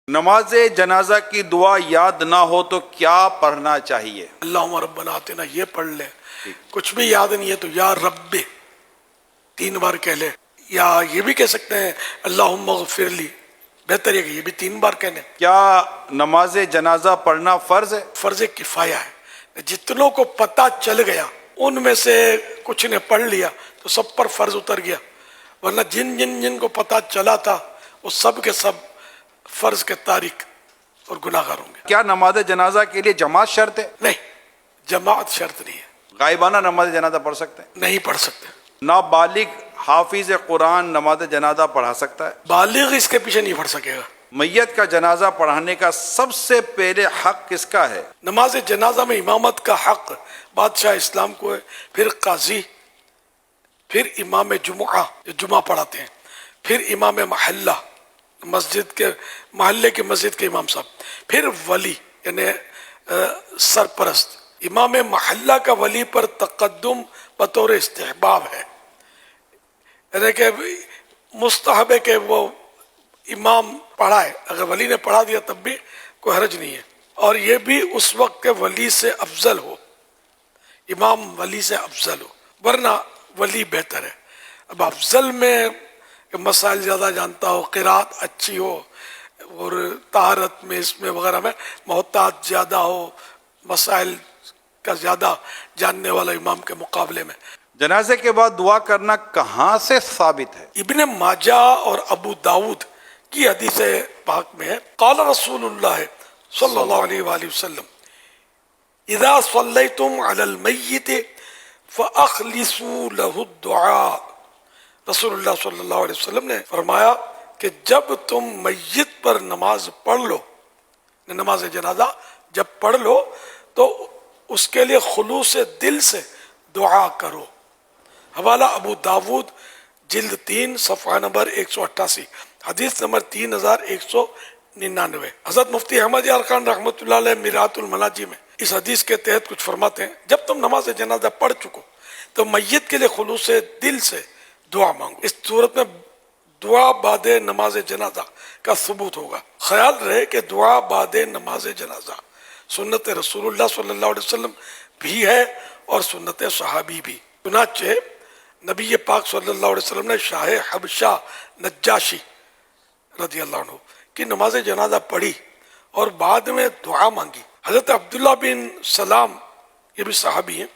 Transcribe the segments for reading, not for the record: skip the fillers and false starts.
نماز جنازہ کی دعا یاد نہ ہو تو کیا پڑھنا چاہیے؟ اللہم ربنا آتنا یہ پڑھ لے. کچھ بھی یاد نہیں ہے تو یا رب 3 بار کہہ لے، یا یہ بھی کہہ سکتے ہیں اللہم اغفر لی، بہتر ہے کہ یہ بھی 3 بار کہہ لیں. کیا نماز جنازہ پڑھنا فرض ہے؟ فرض کفایہ ہے. جتنوں کو پتہ چل گیا ان میں سے کچھ نے پڑھ لیا تو سب پر فرض اتر گیا، ورنہ جن کو پتہ چلا تھا وہ سب کے سب فرض کے تارک اور گناہ گار ہوں گے. کیا نماز جنازہ کے لیے جماعت شرط ہے؟ نہیں، جماعت شرط نہیں ہے. غائبانہ نماز جنازہ پڑھ سکتے ہیں؟ نہیں پڑھ سکتے. نابالغ حافظ قرآن نماز جنازہ پڑھا سکتا ہے؟ بالغ اس کے پیچھے نہیں پڑھ سکے گا. میت کا جنازہ پڑھانے کا سب سے پہلے حق کس کا ہے؟ نماز جنازہ میں امامت کا حق بادشاہ اسلام کو ہے، پھر قاضی، پھر امام جمعہ جو جمعہ پڑھاتے ہیں، پھر امام محلہ مسجد کے محلے کے مسجد کے امام صاحب، پھر ولی یعنی سرپرست. امام محلہ کا ولی پر تقدم بطور استحباب ہے، یعنی کہ مستحب ہے کہ وہ امام پڑھائے. اگر ولی نے پڑھا دیا تب بھی کوئی حرج نہیں ہے، اور یہ بھی اس وقت کے ولی سے افضل ہو، امام ولی سے افضل ہو، ورنہ ولی بہتر ہے. اب افضل میں مسائل زیادہ جانتا ہو، قرات اچھی ہو، اور طہارت میں اس میں وغیرہ میں محتاط زیادہ ہو، مسائل کا زیادہ جاننے والا امام کے مقابلے میں. جنازے کے بعد دعا کرنا کہاں سے ثابت ہے؟ ابن ماجہ اور ابو داود کی حدیث پاک میں ہے، قال رسول اللہ صلی اللہ علیہ وآلہ وسلم اذا صلیتم علی المیت فاخلصوا له الدعاء. رسول اللہ صلی اللہ علیہ وسلم نے فرمایا کہ جب تم میت پر نماز پڑھ لو، نماز جنازہ جب پڑھ لو تو اس کے لیے خلوص دل سے دعا کرو. حوالہ ابو داود جلد 3 صفحہ نمبر 188، حدیث نمبر 3199. حضرت مفتی احمد یار خان رحمۃ اللہ علیہ میرات المناجی میں اس حدیث کے تحت کچھ فرماتے ہیں، جب تم نماز جنازہ پڑھ چکو تو میت کے لیے خلوص دل سے دعا مانگو. اس صورت میں دعا بعد نماز جنازہ کا ثبوت ہوگا. خیال رہے کہ دعا بعد نماز جنازہ سنت رسول اللہ صلی اللہ علیہ وسلم بھی ہے اور سنت صحابی بھی. چنانچہ نبی پاک صلی اللہ علیہ وسلم نے شاہ حبشہ نجاشی رضی اللہ عنہ کی نماز جنازہ پڑھی اور بعد میں دعا مانگی. حضرت عبداللہ بن سلام یہ بھی صحابی ہیں،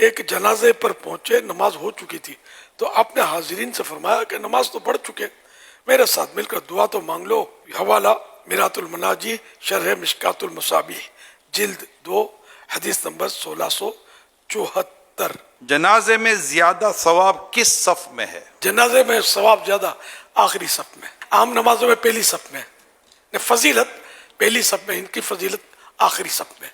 ایک جنازے پر پہنچے، نماز ہو چکی تھی تو آپ نے حاضرین سے فرمایا کہ نماز تو پڑھ چکے، میرے ساتھ مل کر دعا تو مانگ لو. حوالہ میرات المناجی شرح مشکات المصابیح جلد 2 حدیث نمبر 1674. جنازے میں زیادہ ثواب کس صف میں ہے؟ جنازے میں ثواب زیادہ آخری صف میں، عام نمازوں میں پہلی صف میں، فضیلت پہلی صف میں، ان کی فضیلت آخری صف میں.